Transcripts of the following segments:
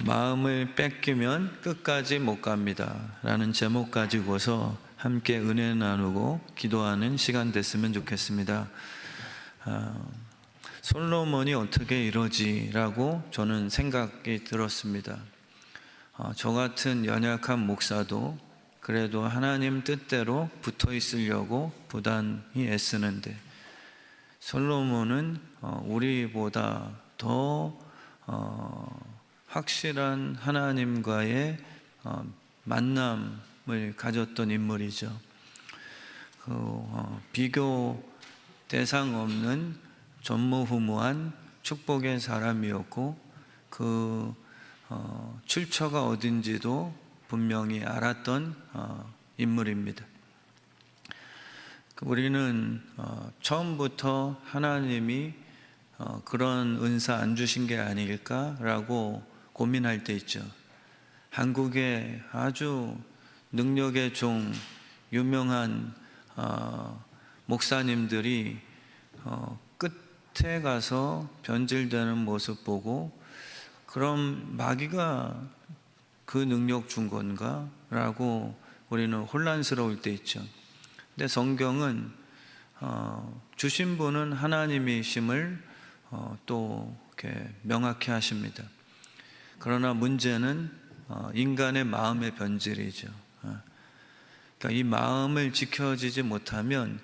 마음을 뺏기면 끝까지 못 갑니다 라는 제목 가지고서 함께 은혜 나누고 기도하는 시간 됐으면 좋겠습니다. 솔로몬이 어떻게 이러지? 라고 저는 생각이 들었습니다. 저 같은 연약한 목사도 그래도 하나님 뜻대로 붙어 있으려고 부단히 애쓰는데, 솔로몬은 우리보다 더 확실한 하나님과의 만남을 가졌던 인물이죠. 비교 대상 없는 전무후무한 축복의 사람이었고, 그 출처가 어딘지도 분명히 알았던 인물입니다. 우리는 처음부터 하나님이 그런 은사 안 주신 게 아닐까라고 고민할 때 있죠. 한국의 아주 능력의 종, 유명한 목사님들이 끝에 가서 변질되는 모습 보고, 그럼 마귀가 그 능력 준 건가? 라고 우리는 혼란스러울 때 있죠. 근데 성경은 주신 분은 하나님이심을 또 이렇게 명확히 하십니다. 그러나 문제는 인간의 마음의 변질이죠. 그러니까 이 마음을 지켜지지 못하면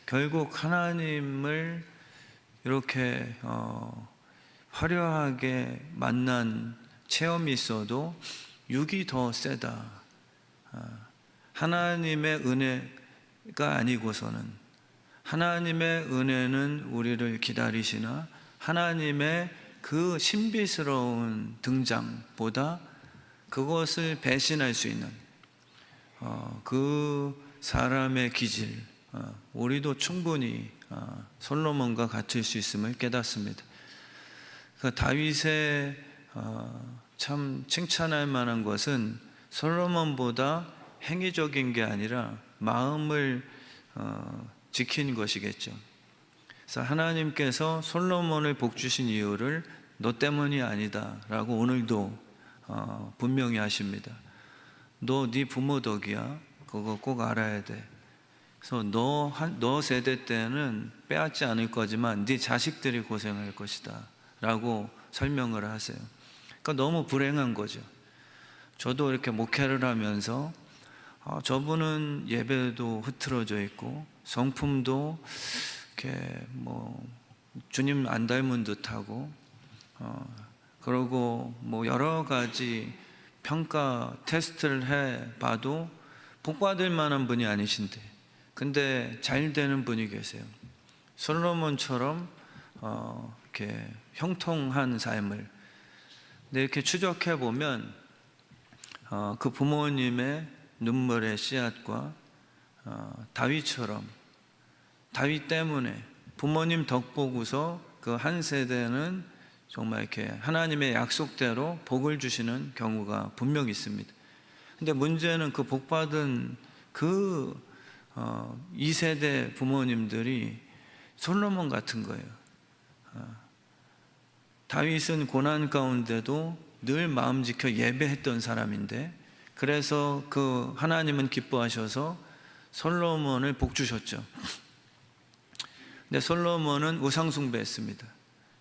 결국 하나님을 이렇게 화려하게 만난 체험이 있어도 육이 더 세다. 하나님의 은혜가 아니고서는, 하나님의 은혜는 우리를 기다리시나 하나님의 그 신비스러운 등장보다 그것을 배신할 수 있는 그 사람의 기질, 우리도 충분히 솔로몬과 같을 수 있음을 깨닫습니다. 그 다윗의 참 칭찬할 만한 것은 솔로몬보다 행위적인 게 아니라 마음을 지킨 것이겠죠. 그래서 하나님께서 솔로몬을 복 주신 이유를 너 때문이 아니다 라고 오늘도 분명히 하십니다. 너 네 부모 덕이야. 그거 꼭 알아야 돼. 그래서 너 세대 때는 빼앗지 않을 거지만 네 자식들이 고생할 것이다 라고 설명을 하세요. 그러니까 너무 불행한 거죠. 저도 이렇게 목회를 하면서 저분은 예배도 흐트러져 있고 성품도 이렇게 주님 안 닮은 듯하고, 그러고 여러 가지 평가 테스트를 해봐도 복 받을 만한 분이 아니신데, 근데 잘 되는 분이 계세요. 솔로몬처럼 이렇게 형통한 삶을. 근데 이렇게 추적해 보면 그 부모님의 눈물의 씨앗과 다윗처럼, 다윗 때문에 부모님 덕 보고서 그 한 세대는 정말 이렇게 하나님의 약속대로 복을 주시는 경우가 분명히 있습니다. 근데 문제는 그 복 받은 그 2세대 부모님들이 솔로몬 같은 거예요. 다윗은 고난 가운데도 늘 마음 지켜 예배했던 사람인데, 그래서 그 하나님은 기뻐하셔서 솔로몬을 복 주셨죠. 근데 솔로몬은 우상숭배했습니다.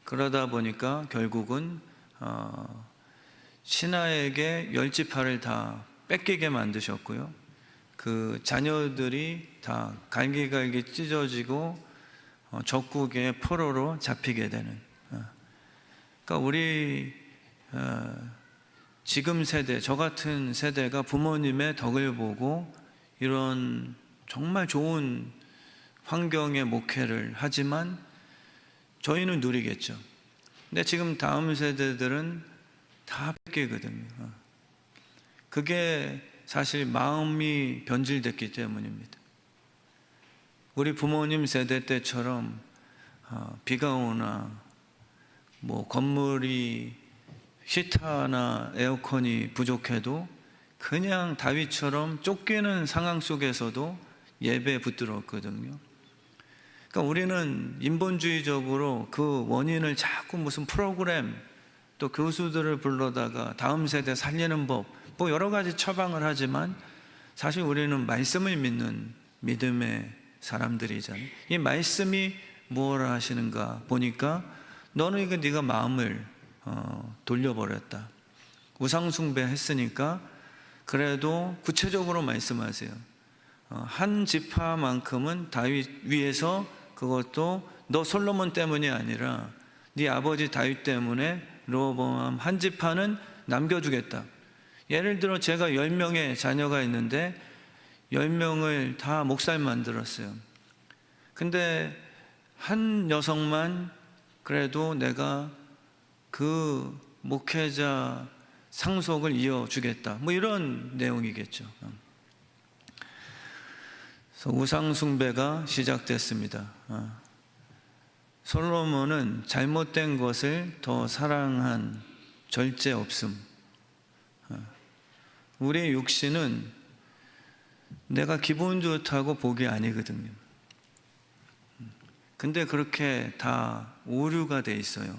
그러다 보니까 결국은 신하에게 열지파를 다 뺏기게 만드셨고요. 그 자녀들이 다 갈기갈기 찢어지고 적국의 포로로 잡히게 되는. 그러니까 우리 지금 세대, 저 같은 세대가 부모님의 덕을 보고 이런 정말 좋은 환경의 목회를 하지만 저희는 누리겠죠. 근데 지금 다음 세대들은 다 뺏기거든요. 그게 사실 마음이 변질됐기 때문입니다. 우리 부모님 세대 때처럼 비가 오나 건물이 히터나 에어컨이 부족해도 그냥 다윗처럼 쫓기는 상황 속에서도 예배에 붙들었거든요. 그러니까 우리는 인본주의적으로 그 원인을 자꾸 무슨 프로그램, 또 교수들을 불러다가 다음 세대 살리는 법, 뭐 여러 가지 처방을 하지만 사실 우리는 말씀을 믿는 믿음의 사람들이잖아요. 이 말씀이 무엇을 하시는가 보니까 너는 이거 네가 마음을 돌려버렸다. 우상숭배 했으니까 그래도 구체적으로 말씀하세요. 한 지파만큼은 다윗 위에서, 그것도 너 솔로몬 때문이 아니라 네 아버지 다윗 때문에 르호보암 한 지파는 남겨주겠다. 예를 들어 제가 10명의 자녀가 있는데 10명을 다 목사님 만들었어요. 근데 한 녀석만 그래도 내가 그 목회자 상속을 이어주겠다, 뭐 이런 내용이겠죠. 그래서 우상숭배가 시작됐습니다. 솔로몬은 잘못된 것을 더 사랑한 절제 없음. 우리의 육신은 내가 기분 좋다고 복이 아니거든요. 근데 그렇게 다 오류가 돼 있어요.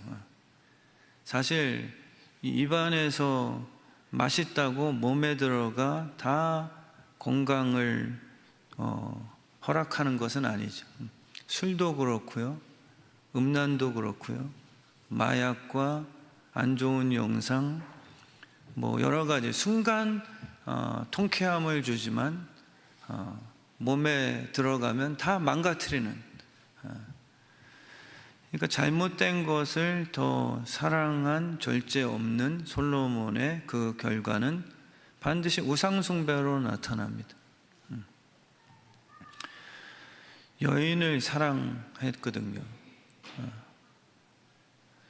사실 입안에서 맛있다고 몸에 들어가 다 건강을 허락하는 것은 아니죠. 술도 그렇고요, 음란도 그렇고요, 마약과 안 좋은 영상, 뭐 여러 가지 순간 통쾌함을 주지만 몸에 들어가면 다 망가뜨리는, 그러니까 잘못된 것을 더 사랑한 절제 없는 솔로몬의 그 결과는 반드시 우상숭배로 나타납니다. 여인을 사랑했거든요.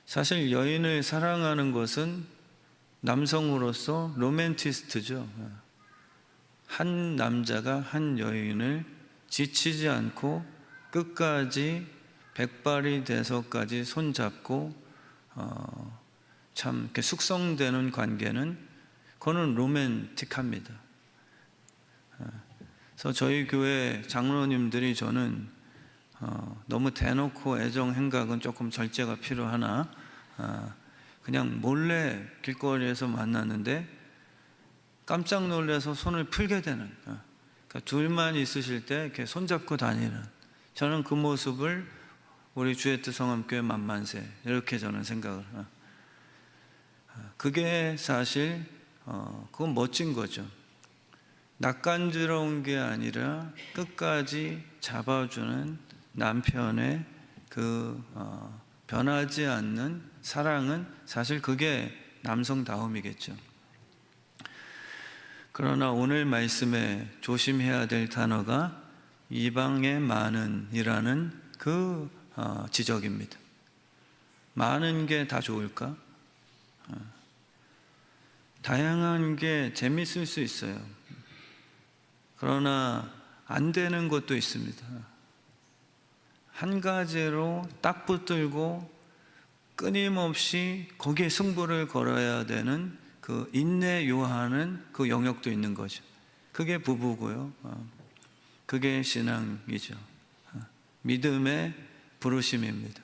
사실 여인을 사랑하는 것은 남성으로서 로맨티스트죠. 한 남자가 한 여인을 지치지 않고 끝까지 백발이 돼서까지 손잡고 참 이렇게 숙성되는 관계는, 그거는 로맨틱합니다. 그래서 저희 교회 장로님들이 저는 너무 대놓고 애정 행각은 조금 절제가 필요하나, 그냥 몰래 길거리에서 만났는데 깜짝 놀라서 손을 풀게 되는, 그러니까 둘만 있으실 때 이렇게 손잡고 다니는, 저는 그 모습을 우리 주의 뜻 성함교회 만만세, 이렇게 저는 생각을, 그게 사실 그건 멋진 거죠. 낯간지러운 게 아니라 끝까지 잡아주는 남편의 그 변하지 않는 사랑은 사실 그게 남성다움이겠죠. 그러나 오늘 말씀에 조심해야 될 단어가 이방의 많은이라는 그 지적입니다. 많은 게 다 좋을까? 다양한 게 재밌을 수 있어요. 그러나 안 되는 것도 있습니다. 한 가지로 딱 붙들고 끊임없이 거기에 승부를 걸어야 되는 그 인내 요하는 그 영역도 있는 거죠. 그게 부부고요. 그게 신앙이죠. 믿음의 부르심입니다.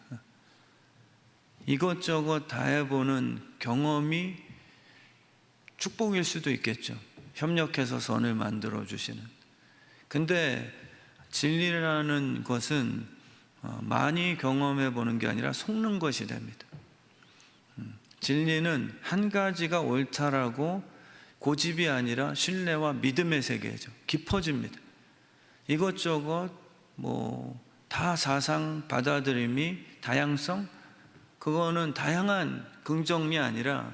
이것저것 다 해보는 경험이 축복일 수도 있겠죠. 협력해서 선을 만들어 주시는. 근데 진리라는 것은 많이 경험해 보는 게 아니라 속는 것이 됩니다. 진리는 한 가지가 옳다라고 고집이 아니라 신뢰와 믿음의 세계죠. 깊어집니다. 이것저것 다 사상 받아들임이 다양성, 그거는 다양한 긍정이 아니라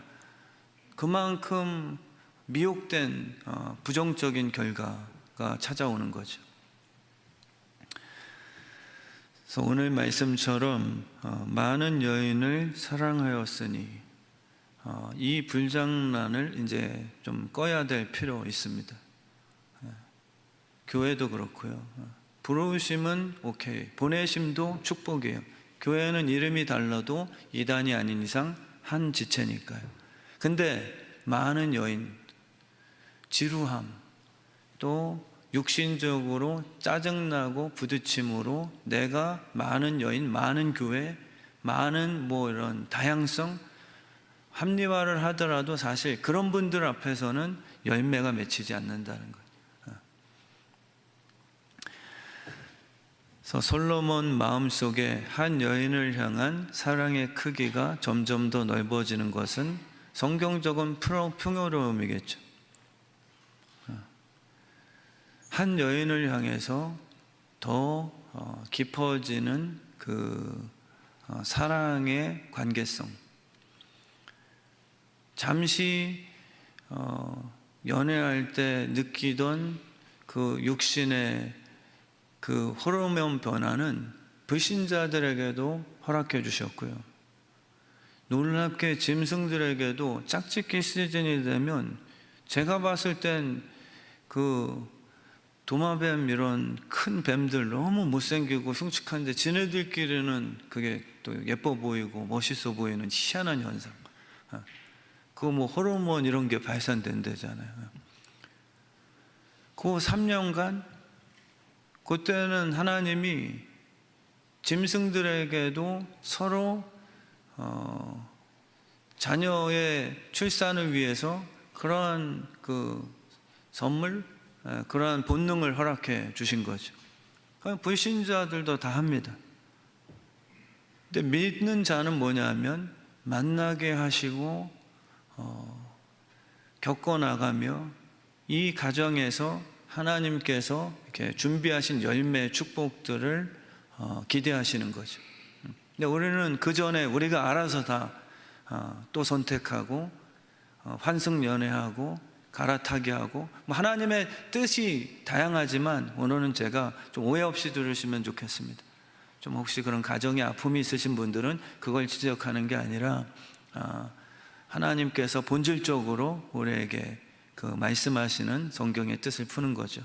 그만큼 미혹된 부정적인 결과가 찾아오는 거죠. 그래서 오늘 말씀처럼 많은 여인을 사랑하였으니 이 불장난을 이제 좀 꺼야 될 필요 있습니다. 교회도 그렇고요. 부르심은 오케이, 보내심도 축복이에요. 교회는 이름이 달라도 이단이 아닌 이상 한 지체니까요. 근데 많은 여인, 지루함, 또 육신적으로 짜증나고 부딪힘으로 내가 많은 여인, 많은 교회, 많은 이런 다양성, 합리화를 하더라도 사실 그런 분들 앞에서는 열매가 맺히지 않는다는 거예요. 그래서 솔로몬 마음속에 한 여인을 향한 사랑의 크기가 점점 더 넓어지는 것은 성경적인 풍요로움이겠죠. 한 여인을 향해서 더 깊어지는 그 사랑의 관계성. 잠시 연애할 때 느끼던 그 육신의 그 호르몬 변화는 불신자들에게도 허락해 주셨고요. 놀랍게 짐승들에게도 짝짓기 시즌이 되면 제가 봤을 땐 그 도마뱀 이런 큰 뱀들 너무 못생기고 흉측한데 지네들끼리는 그게 또 예뻐 보이고 멋있어 보이는 희한한 현상. 그거 뭐 호르몬 이런 게 발산된대잖아요. 그 3년간 그때는 하나님이 짐승들에게도 서로 자녀의 출산을 위해서 그러한 그 선물, 그러한 본능을 허락해 주신 거죠. 불신자들도 다 합니다. 근데 믿는 자는 뭐냐면 만나게 하시고 겪어나가며 이 가정에서 하나님께서 이렇게 준비하신 열매 축복들을 기대하시는 거죠. 근데 우리는 그 전에 우리가 알아서 다 또 선택하고 환승연애하고 갈아타기 하고 뭐 하나님의 뜻이 다양하지만 오늘은 제가 좀 오해 없이 들으시면 좋겠습니다. 좀 혹시 그런 가정에 아픔이 있으신 분들은 그걸 지적하는 게 아니라 하나님께서 본질적으로 우리에게 그 말씀하시는 성경의 뜻을 푸는 거죠.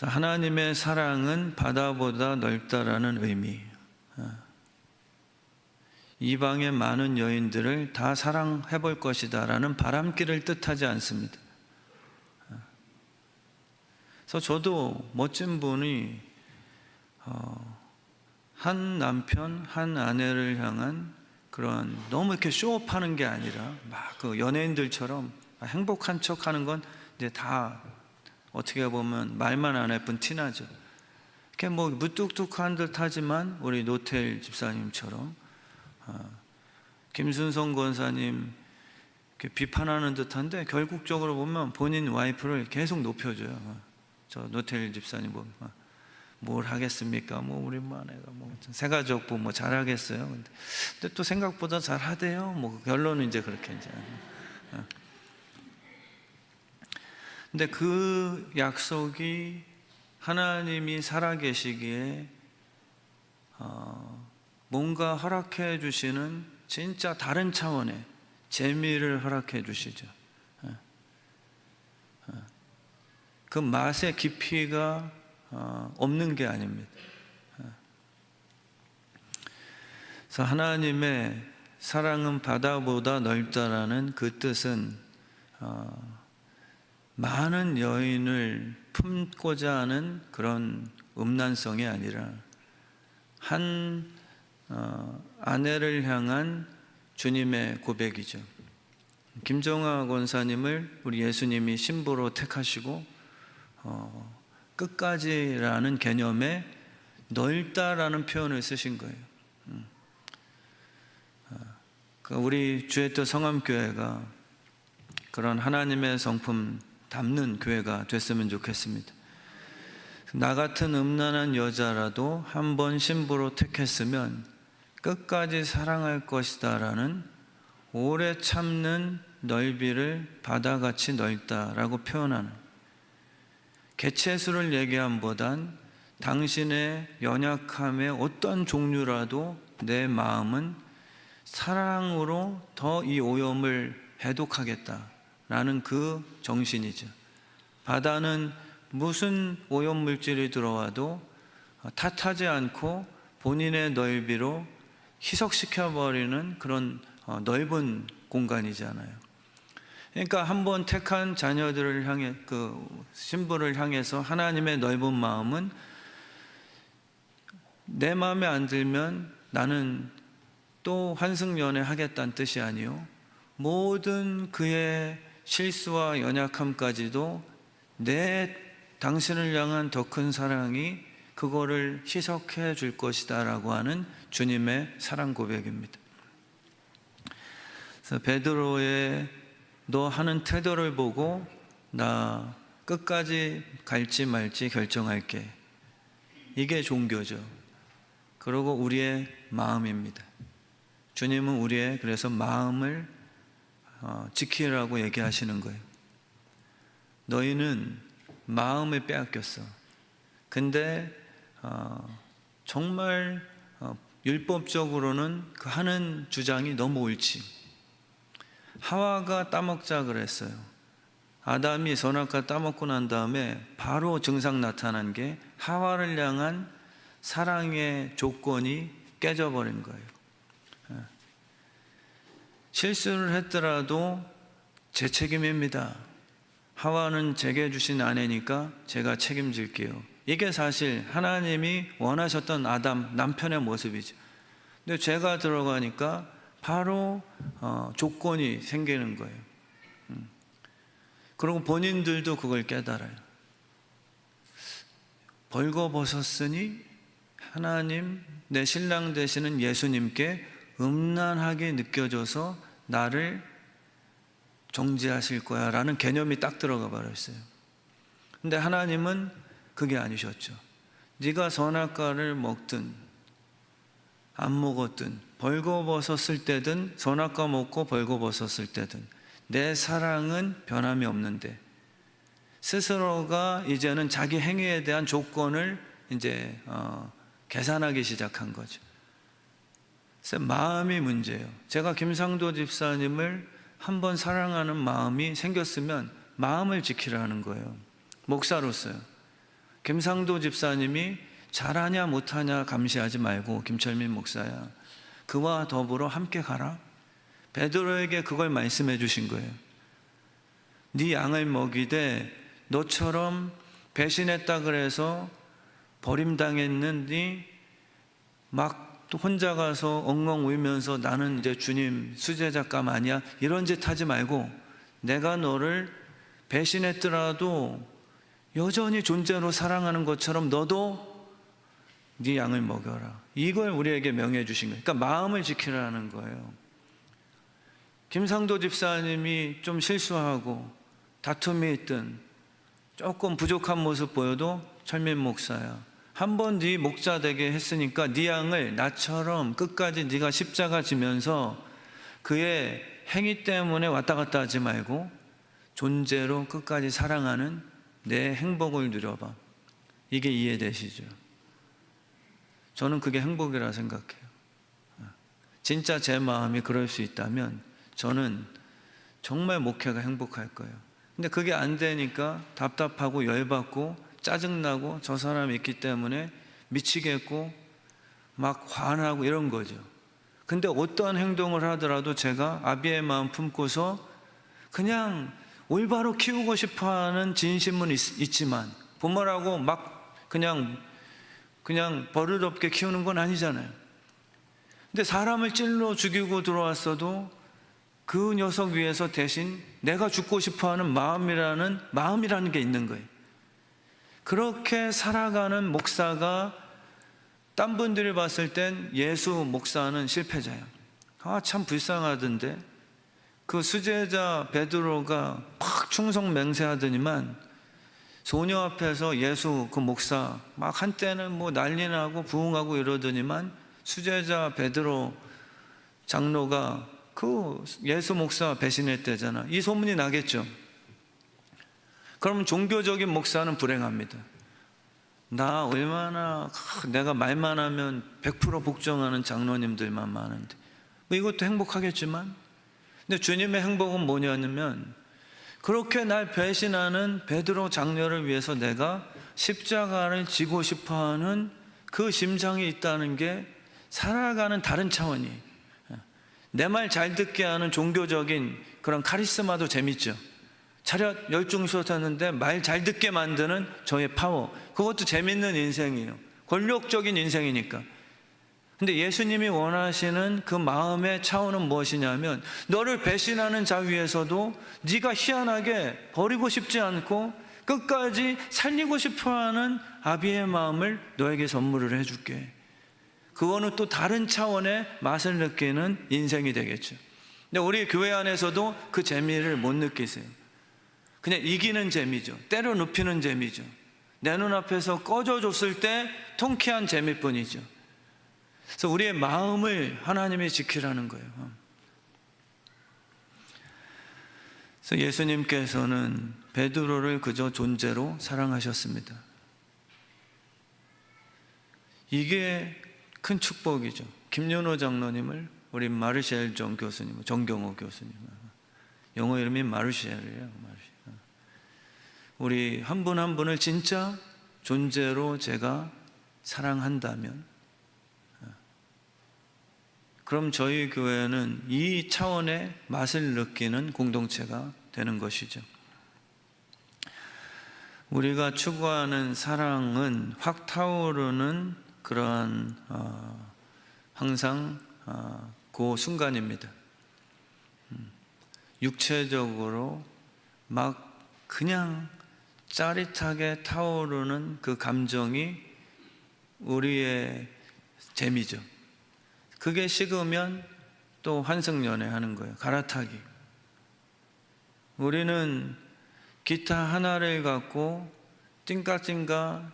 하나님의 사랑은 바다보다 넓다라는 의미. 이방의 많은 여인들을 다 사랑해 볼 것이다 라는 바람길을 뜻하지 않습니다. 그래서 저도 멋진 분이 한 남편, 한 아내를 향한 그런 너무 이렇게 쇼업하는 게 아니라 막 그 연예인들처럼 행복한 척 하는 건 이제 다 어떻게 보면 말만 안 예쁜 티나죠. 이렇게 뭐 무뚝뚝한 듯 하지만 우리 노태일 집사님처럼 김순성 권사님 비판하는 듯한데 결국적으로 보면 본인 와이프를 계속 높여줘요. 저 노태일 집사님 보면 뭘 하겠습니까? 뭐 우리 아내가 뭐 새가족부 뭐 잘하겠어요. 근데 또 생각보다 잘하대요. 뭐 결론은 이제 그렇게 이제. 근데 그 약속이 하나님이 살아계시기에 뭔가 허락해 주시는 진짜 다른 차원의 재미를 허락해 주시죠. 그 맛의 깊이가 없는 게 아닙니다. 그래서 하나님의 사랑은 바다보다 넓다라는 그 뜻은 많은 여인을 품고자 하는 그런 음란성이 아니라 한 아내를 향한 주님의 고백이죠. 김정아 권사님을 우리 예수님이 신부로 택하시고 끝까지라는 개념에 넓다라는 표현을 쓰신 거예요. 우리 주의 뜻 성암교회가 그런 하나님의 성품 담는 교회가 됐으면 좋겠습니다. 나 같은 음란한 여자라도 한 번 신부로 택했으면 끝까지 사랑할 것이다 라는 오래 참는 넓이를 바다같이 넓다라고 표현하는, 개체수를 얘기함보단 당신의 연약함의 어떤 종류라도 내 마음은 사랑으로 더 이 오염을 해독하겠다라는 그 정신이죠. 바다는 무슨 오염물질이 들어와도 탓하지 않고 본인의 넓이로 희석시켜버리는 그런 넓은 공간이잖아요. 그러니까 한번 택한 자녀들을 향해, 그 신부를 향해서 하나님의 넓은 마음은 내 마음에 안 들면 나는 또 환승연애하겠다는 뜻이 아니요, 모든 그의 실수와 연약함까지도 당신을 향한 더 큰 사랑이 그거를 희석해 줄 것이다 라고 하는 주님의 사랑 고백입니다. 그래서 베드로의 너 하는 태도를 보고 나 끝까지 갈지 말지 결정할게. 이게 종교죠. 그리고 우리의 마음입니다. 주님은 우리의 그래서 마음을 지키라고 얘기하시는 거예요. 너희는 마음을 빼앗겼어. 근데 정말 율법적으로는 그 하는 주장이 너무 옳지. 하와가 따먹자 그랬어요. 아담이 선악과 따먹고 난 다음에 바로 증상 나타난 게 하와를 향한 사랑의 조건이 깨져버린 거예요. 실수를 했더라도 제 책임입니다. 하와는 제게 주신 아내니까 제가 책임질게요. 이게 사실 하나님이 원하셨던 아담 남편의 모습이죠. 근데 죄가 들어가니까 바로 조건이 생기는 거예요. 그리고 본인들도 그걸 깨달아요. 벌거벗었으니 하나님, 내 신랑 되시는 예수님께 음란하게 느껴져서 나를 정죄하실 거야 라는 개념이 딱 들어가 버렸어요. 근데 하나님은 그게 아니셨죠. 네가 선악과를 먹든 안 먹었든, 벌거벗었을 때든 선악과 먹고 벌거벗었을 때든 내 사랑은 변함이 없는데, 스스로가 이제는 자기 행위에 대한 조건을 이제 계산하기 시작한 거죠. 그래서 마음이 문제예요. 제가 김상도 집사님을 한번 사랑하는 마음이 생겼으면 마음을 지키라는 거예요. 목사로서요. 김상도 집사님이 잘하냐 못하냐 감시하지 말고 김철민 목사야, 그와 더불어 함께 가라. 베드로에게 그걸 말씀해 주신 거예요. 네 양을 먹이되 너처럼 배신했다 그래서 버림당했는지 막 또 혼자 가서 엉엉 울면서 나는 이제 주님 수제자감 아니야, 이런 짓 하지 말고 내가 너를 배신했더라도 여전히 존재로 사랑하는 것처럼 너도 네 양을 먹여라. 이걸 우리에게 명해 주신 거예요. 그러니까 마음을 지키라는 거예요. 김상도 집사님이 좀 실수하고 다툼이 있든 조금 부족한 모습 보여도 철민 목사야, 한번 네 목자 되게 했으니까 네 양을 나처럼 끝까지 네가 십자가 지면서 그의 행위 때문에 왔다 갔다 하지 말고 존재로 끝까지 사랑하는 내 행복을 누려봐. 이게 이해되시죠? 저는 그게 행복이라 생각해요. 진짜 제 마음이 그럴 수 있다면 저는 정말 목회가 행복할 거예요. 근데 그게 안 되니까 답답하고 열받고 짜증나고 저 사람이 있기 때문에 미치겠고 막 화나고 이런 거죠. 근데 어떤 행동을 하더라도 제가 아비의 마음 품고서 그냥 올바로 키우고 싶어하는 진심은 있지만 부모라고 막 그냥 버릇없게 키우는 건 아니잖아요. 근데 사람을 찔러 죽이고 들어왔어도 그 녀석 위해서 대신 내가 죽고 싶어하는 마음이라는 게 있는 거예요. 그렇게 살아가는 목사가 딴 분들이 봤을 땐 예수 목사는 실패자예요. 참 불쌍하던데 그 수제자 베드로가 막 충성 맹세하더니만 소녀 앞에서 예수 그 목사 막 한때는 뭐 난리 나고 부흥하고 이러더니만 수제자 베드로 장로가 그 예수 목사 배신했대잖아. 이 소문이 나겠죠. 그러면 종교적인 목사는 불행합니다. 나 얼마나 내가 말만 하면 100% 복종하는 장로님들만 많은데 뭐 이것도 행복하겠지만, 근데 주님의 행복은 뭐냐면 그렇게 날 배신하는 베드로 장녀를 위해서 내가 십자가를 지고 싶어하는 그 심장이 있다는 게 살아가는 다른 차원이에요. 내 말 잘 듣게 하는 종교적인 그런 카리스마도 재밌죠. 차렷 열중서셨는데 말 잘 듣게 만드는 저의 파워, 그것도 재밌는 인생이에요. 권력적인 인생이니까. 근데 예수님이 원하시는 그 마음의 차원은 무엇이냐면, 너를 배신하는 자 위에서도 네가 희한하게 버리고 싶지 않고 끝까지 살리고 싶어하는 아비의 마음을 너에게 선물을 해줄게. 그거는 또 다른 차원의 맛을 느끼는 인생이 되겠죠. 근데 우리 교회 안에서도 그 재미를 못 느끼세요. 그냥 이기는 재미죠. 때려 눕히는 재미죠. 내 눈앞에서 꺼져줬을 때 통쾌한 재미뿐이죠. 그래서 우리의 마음을 하나님이 지키라는 거예요. 그래서 예수님께서는 베드로를 그저 존재로 사랑하셨습니다. 이게 큰 축복이죠. 김윤호 장로님을 우리 마르셀 정 교수님, 정경호 교수님, 영어 이름이 마르셀이에요. 우리 한 분 한 분을 진짜 존재로 제가 사랑한다면, 그럼 저희 교회는 이 차원의 맛을 느끼는 공동체가 되는 것이죠. 우리가 추구하는 사랑은 확 타오르는 그러한 항상 그 순간입니다. 육체적으로 막 그냥 짜릿하게 타오르는 그 감정이 우리의 재미죠. 그게 식으면 또 환승연애 하는 거예요. 갈아타기. 우리는 기타 하나를 갖고 띵까띵까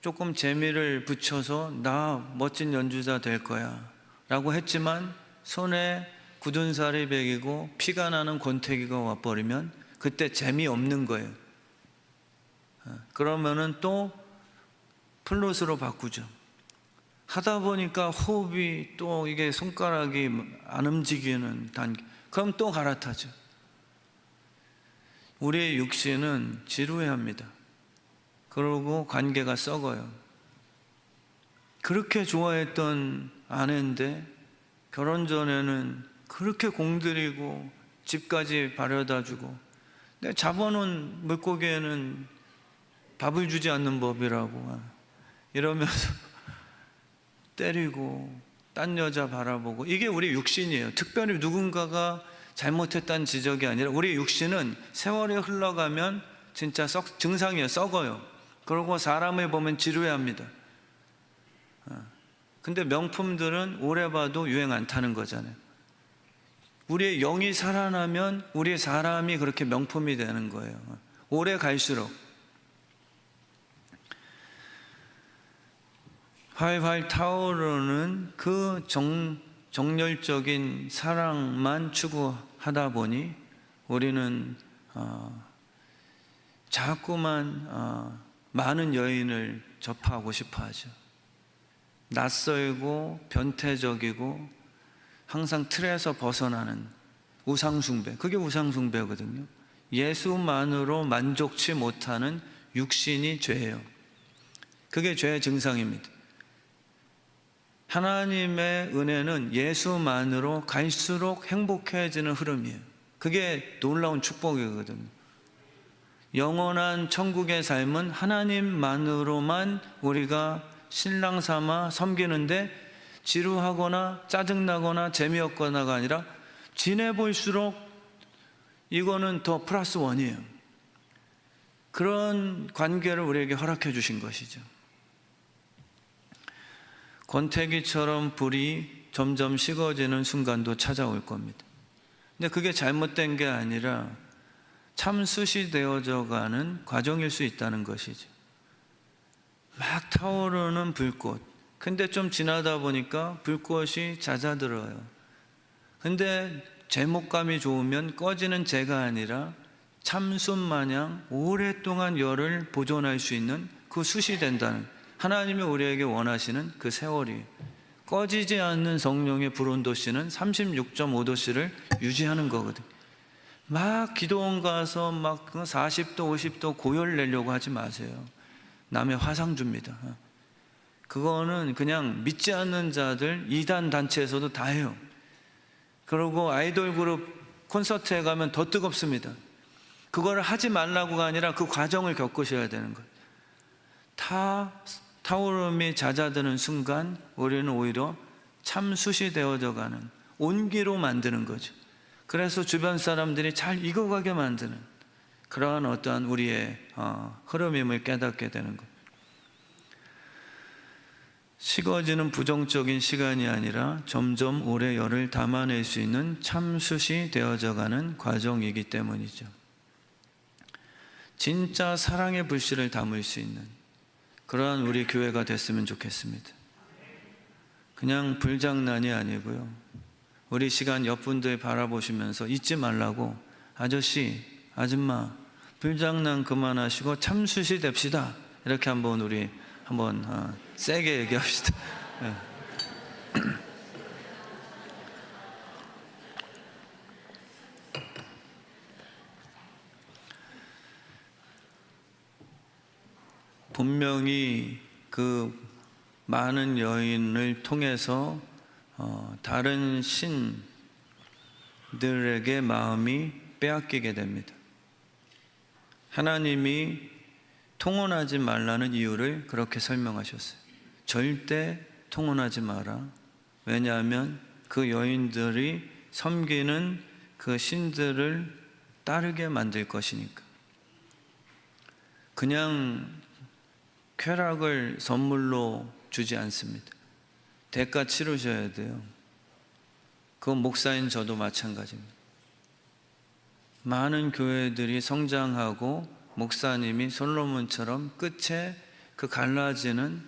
조금 재미를 붙여서 나 멋진 연주자 될 거야 라고 했지만, 손에 굳은 살이 배기고 피가 나는 권태기가 와버리면 그때 재미없는 거예요. 그러면은 또 플룻으로 바꾸죠. 하다 보니까 호흡이 또 이게 손가락이 안 움직이는 단계, 그럼 또 갈아타죠. 우리의 육신은 지루해합니다. 그러고 관계가 썩어요. 그렇게 좋아했던 아내인데 결혼 전에는 그렇게 공들이고 집까지 바래다 주고, 내 잡아놓은 물고기에는 밥을 주지 않는 법이라고 이러면서 때리고 딴 여자 바라보고, 이게 우리 육신이에요. 특별히 누군가가 잘못했다는 지적이 아니라 우리 육신은 세월이 흘러가면 진짜 증상이에요. 썩어요. 그리고 사람을 보면 지루해합니다. 근데 명품들은 오래 봐도 유행 안 타는 거잖아요. 우리의 영이 살아나면 우리의 사람이 그렇게 명품이 되는 거예요. 오래 갈수록. 활활 타오르는 그 정열적인 사랑만 추구하다 보니 우리는 자꾸만 많은 여인을 접하고 싶어 하죠. 낯설고 변태적이고 항상 틀에서 벗어나는 우상숭배, 그게 우상숭배거든요. 예수만으로 만족치 못하는 육신이 죄예요. 그게 죄의 증상입니다. 하나님의 은혜는 예수만으로 갈수록 행복해지는 흐름이에요. 그게 놀라운 축복이거든요. 영원한 천국의 삶은 하나님만으로만 우리가 신랑 삼아 섬기는데 지루하거나 짜증나거나 재미없거나가 아니라 지내볼수록 이거는 더 플러스 원이에요. 그런 관계를 우리에게 허락해 주신 것이죠. 권태기처럼 불이 점점 식어지는 순간도 찾아올 겁니다. 근데 그게 잘못된 게 아니라 참숯이 되어져 가는 과정일 수 있다는 것이죠. 막 타오르는 불꽃, 근데 좀 지나다 보니까 불꽃이 잦아들어요. 근데 제목감이 좋으면 꺼지는 재가 아니라 참숯 마냥 오랫동안 열을 보존할 수 있는 그 숯이 된다는, 하나님이 우리에게 원하시는 그 세월이, 꺼지지 않는 성령의 불온도씨는 36.5도씨를 유지하는 거거든. 막 기도원 가서 막 40도 50도 고열 내려고 하지 마세요. 남의 화상 줍니다. 그거는 그냥 믿지 않는 자들 이단 단체에서도 다 해요. 그리고 아이돌 그룹 콘서트에 가면 더 뜨겁습니다. 그걸 하지 말라고가 아니라 그 과정을 겪으셔야 되는 거예요. 다 타오름이 잦아드는 순간 우리는 오히려 참숯이 되어져 가는 온기로 만드는 거죠. 그래서 주변 사람들이 잘 익어가게 만드는 그러한 어떠한 우리의 흐름임을 깨닫게 되는 것. 식어지는 부정적인 시간이 아니라 점점 오래 열을 담아낼 수 있는 참숯이 되어져 가는 과정이기 때문이죠. 진짜 사랑의 불씨를 담을 수 있는 그러한 우리 교회가 됐으면 좋겠습니다. 그냥 불장난이 아니고요. 우리 시간 옆분들 바라보시면서 잊지 말라고, 아저씨, 아줌마, 불장난 그만하시고 참숯이 됩시다. 이렇게 우리 한번 세게 얘기합시다. 분명히 그 많은 여인을 통해서 다른 신들에게 마음이 빼앗기게 됩니다. 하나님이 통혼하지 말라는 이유를 그렇게 설명하셨어요. 절대 통혼하지 마라. 왜냐하면 그 여인들이 섬기는 그 신들을 따르게 만들 것이니까. 그냥 쾌락을 선물로 주지 않습니다. 대가 치르셔야 돼요. 그건 목사인 저도 마찬가지입니다. 많은 교회들이 성장하고 목사님이 솔로몬처럼 끝에 그 갈라지는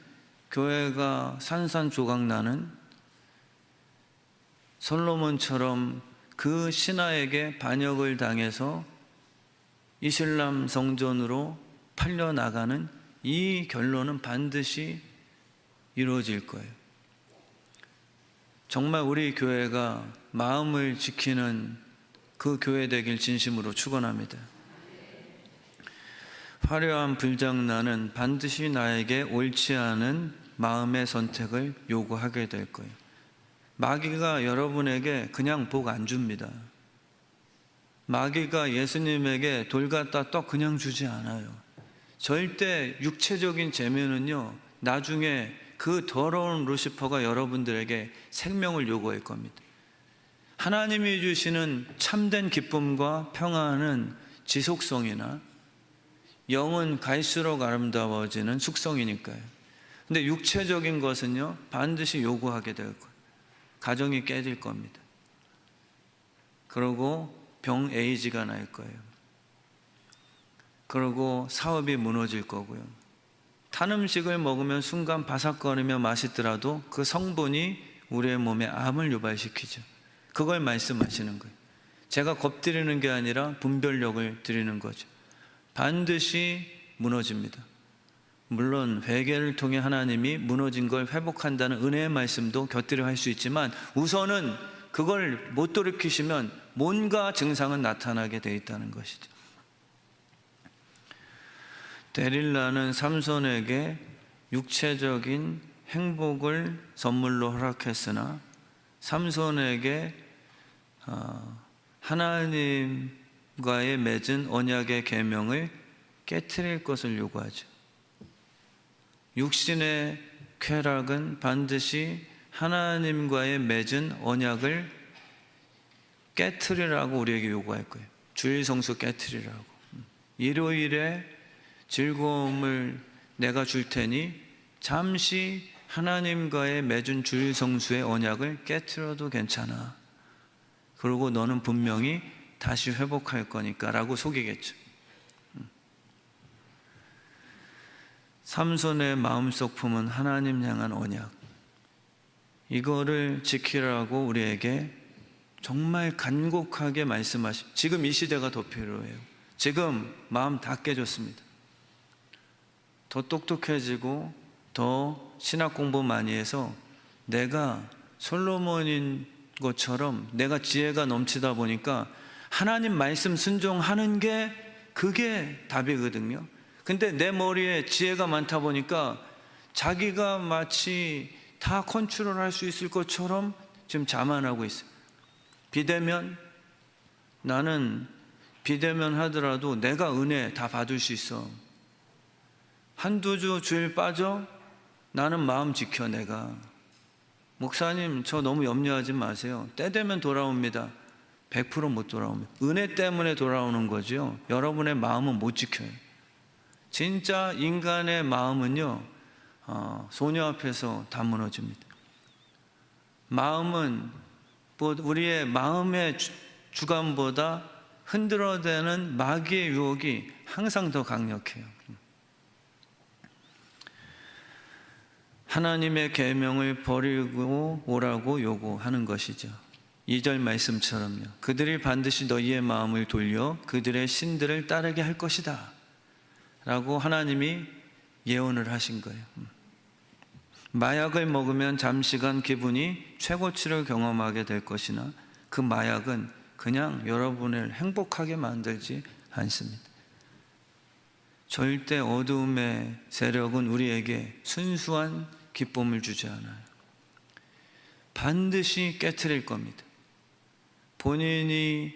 교회가 산산조각나는 솔로몬처럼 그 신하에게 반역을 당해서 이슬람 성전으로 팔려나가는 이 결론은 반드시 이루어질 거예요. 정말 우리 교회가 마음을 지키는 그 교회 되길 진심으로 축원합니다. 화려한 불장난은 반드시 나에게 옳지 않은 마음의 선택을 요구하게 될 거예요. 마귀가 여러분에게 그냥 복 안 줍니다. 마귀가 예수님에게 돌 갖다 떡 그냥 주지 않아요. 절대 육체적인 재미는요, 나중에 그 더러운 루시퍼가 여러분들에게 생명을 요구할 겁니다. 하나님이 주시는 참된 기쁨과 평안은 지속성이나 영은 갈수록 아름다워지는 숙성이니까요. 근데 육체적인 것은요, 반드시 요구하게 될 거예요. 가정이 깨질 겁니다. 그리고 병 에이즈가 날 거예요. 그리고 사업이 무너질 거고요. 탄 음식을 먹으면 순간 바삭거리며 맛있더라도 그 성분이 우리의 몸에 암을 유발시키죠. 그걸 말씀하시는 거예요. 제가 겁드리는 게 아니라 분별력을 드리는 거죠. 반드시 무너집니다. 물론 회개를 통해 하나님이 무너진 걸 회복한다는 은혜의 말씀도 곁들여 할 수 있지만 우선은 그걸 못 돌이키시면 뭔가 증상은 나타나게 돼 있다는 것이죠. 데릴라는 삼손에게 육체적인 행복을 선물로 허락했으나 삼손에게 하나님과의 맺은 언약의 계명을 깨트릴 것을 요구하죠. 육신의 쾌락은 반드시 하나님과의 맺은 언약을 깨트리라고 우리에게 요구할 거예요. 주일 성수 깨트리라고. 일요일에 즐거움을 내가 줄 테니 잠시 하나님과의 맺은 주일 성수의 언약을 깨트려도 괜찮아. 그리고 너는 분명히 다시 회복할 거니까 라고 속이겠죠. 삼손의 마음속 품은 하나님 향한 언약, 이거를 지키라고 우리에게 정말 간곡하게 지금 이 시대가 더 필요해요. 지금 마음 다 깨졌습니다. 더 똑똑해지고 더 신학 공부 많이 해서 내가 솔로몬인 것처럼 내가 지혜가 넘치다 보니까 하나님 말씀 순종하는 게 그게 답이거든요. 근데 내 머리에 지혜가 많다 보니까 자기가 마치 다 컨트롤할 수 있을 것처럼 지금 자만하고 있어요. 나는 비대면 하더라도 내가 은혜 다 받을 수 있어. 한두 주 주일 빠져 나는 마음 지켜. 내가 목사님 저 너무 염려하지 마세요. 때 되면 돌아옵니다. 100% 못 돌아옵니다. 은혜 때문에 돌아오는 거죠. 여러분의 마음은 못 지켜요. 진짜 인간의 마음은요, 소녀 앞에서 다 무너집니다. 마음은 우리의 마음의 주관보다 흔들어대는 마귀의 유혹이 항상 더 강력해요. 하나님의 계명을 버리고 오라고 요구하는 것이죠. 2절 말씀처럼요. 그들이 반드시 너희의 마음을 돌려 그들의 신들을 따르게 할 것이다 라고 하나님이 예언을 하신 거예요. 마약을 먹으면 잠시간 기분이 최고치를 경험하게 될 것이나 그 마약은 그냥 여러분을 행복하게 만들지 않습니다. 절대 어두움의 세력은 우리에게 순수한 기쁨을 주지 않아요. 반드시 깨트릴 겁니다. 본인이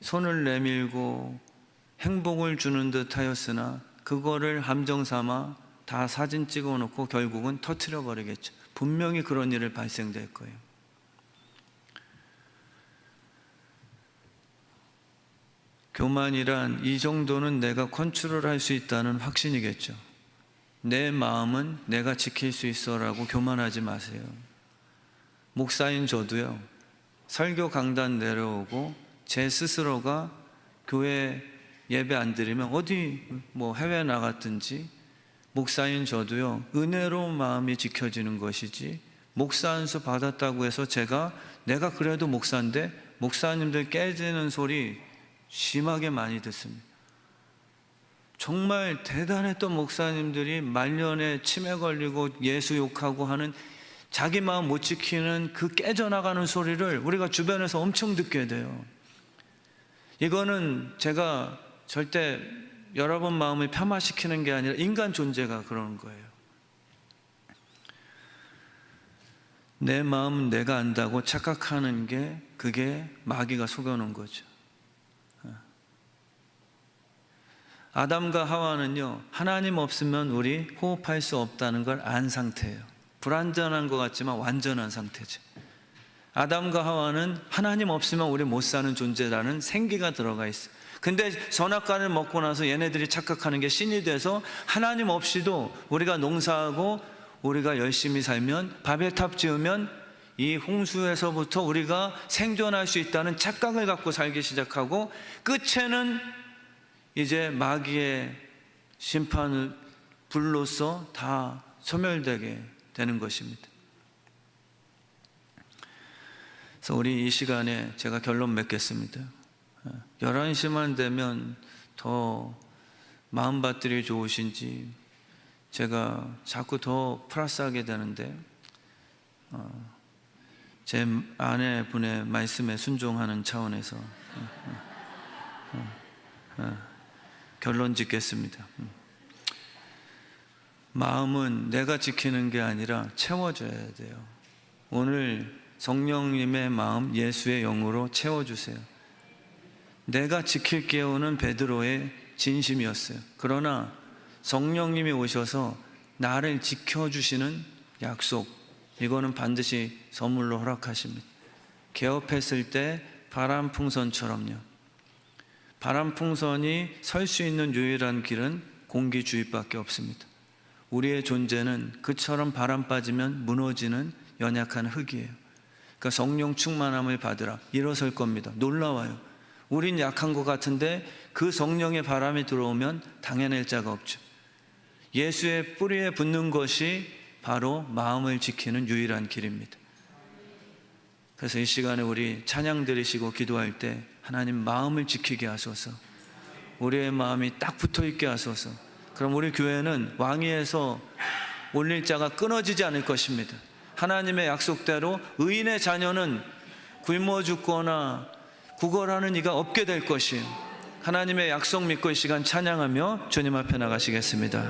손을 내밀고 행복을 주는 듯 하였으나 그거를 함정 삼아 다 사진 찍어 놓고 결국은 터뜨려 버리겠죠. 분명히 그런 일을 발생될 거예요. 교만이란 이 정도는 내가 컨트롤할 수 있다는 확신이겠죠. 내 마음은 내가 지킬 수 있어라고 교만하지 마세요. 목사인 저도요, 설교 강단 내려오고 제 스스로가 교회 예배 안 드리면 어디 해외 나갔든지, 목사인 저도요, 은혜로 마음이 지켜지는 것이지 목사 안수 받았다고 해서 내가 그래도 목사인데 목사님들 깨지는 소리 심하게 많이 듣습니다. 정말 대단했던 목사님들이 말년에 치매 걸리고 예수 욕하고 하는, 자기 마음 못 지키는 그 깨져나가는 소리를 우리가 주변에서 엄청 듣게 돼요. 이거는 제가 절대 여러분 마음을 폄하시키는 게 아니라 인간 존재가 그러는 거예요. 내 마음은 내가 안다고 착각하는 게, 그게 마귀가 속여놓은 거죠. 아담과 하와는요, 하나님 없으면 우리 호흡할 수 없다는 걸 안 상태예요. 불완전한 것 같지만 완전한 상태죠. 아담과 하와는 하나님 없으면 우리 못 사는 존재라는 생기가 들어가 있어요. 근데 선악과를 먹고 나서 얘네들이 착각하는 게 신이 돼서 하나님 없이도 우리가 농사하고 우리가 열심히 살면, 바벨탑 지으면 이 홍수에서부터 우리가 생존할 수 있다는 착각을 갖고 살기 시작하고, 끝에는 이제 마귀의 심판을 불로써 다 소멸되게 되는 것입니다. 그래서 우리 이 시간에 제가 결론 맺겠습니다. 11시만 되면 더 마음밭들이 좋으신지 제가 자꾸 더 플러스하게 되는데, 제 아내분의 말씀에 순종하는 차원에서 결론 짓겠습니다. 마음은 내가 지키는 게 아니라 채워줘야 돼요. 오늘 성령님의 마음, 예수의 영으로 채워주세요. 내가 지킬게요는 베드로의 진심이었어요. 그러나 성령님이 오셔서 나를 지켜주시는 약속, 이거는 반드시 선물로 허락하십니다. 개업했을 때 바람 풍선처럼요. 바람 풍선이 설 수 있는 유일한 길은 공기 주입밖에 없습니다. 우리의 존재는 그처럼 바람 빠지면 무너지는 연약한 흙이에요. 그러니까 성령 충만함을 받으라, 일어설 겁니다. 놀라워요. 우린 약한 것 같은데 그 성령의 바람이 들어오면 당해낼 자가 없죠. 예수의 뿌리에 붙는 것이 바로 마음을 지키는 유일한 길입니다. 그래서 이 시간에 우리 찬양 드리시고 기도할 때 하나님 마음을 지키게 하소서, 우리의 마음이 딱 붙어있게 하소서. 그럼 우리 교회는 왕위에서 올릴 자가 끊어지지 않을 것입니다. 하나님의 약속대로 의인의 자녀는 굶어 죽거나 구걸하는 이가 없게 될 것이에요. 하나님의 약속 믿고 이 시간 찬양하며 주님 앞에 나가시겠습니다.